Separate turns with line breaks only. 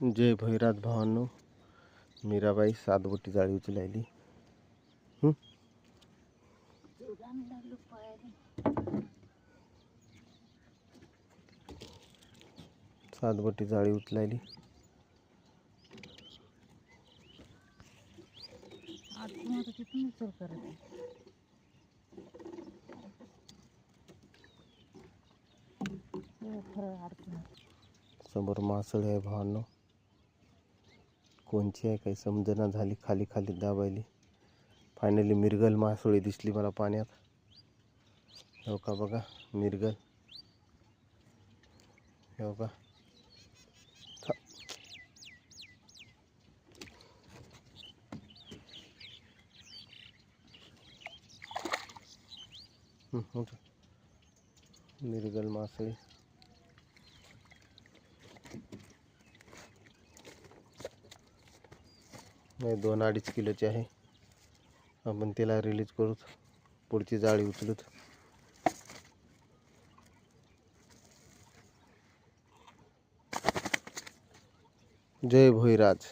जय भैराज भावांनो, मीराबाई सातबोटी जाळी उचलायली. सातबोटी जाळी उचलायली. समोर मासळी आहे भावांनो. कोणची आहे काही समजना झाली, खाली खाली दाबायली. फायनली मिरगल मासोळी दिसली मला पाण्यात. हो का बघा मिरगल, हो का. मिरगल मासळी नाही, 2-2.5 किलोची आहे. आपण तिला रिलीज करू, पुढची जाळी उचलूत. जय भोईराज.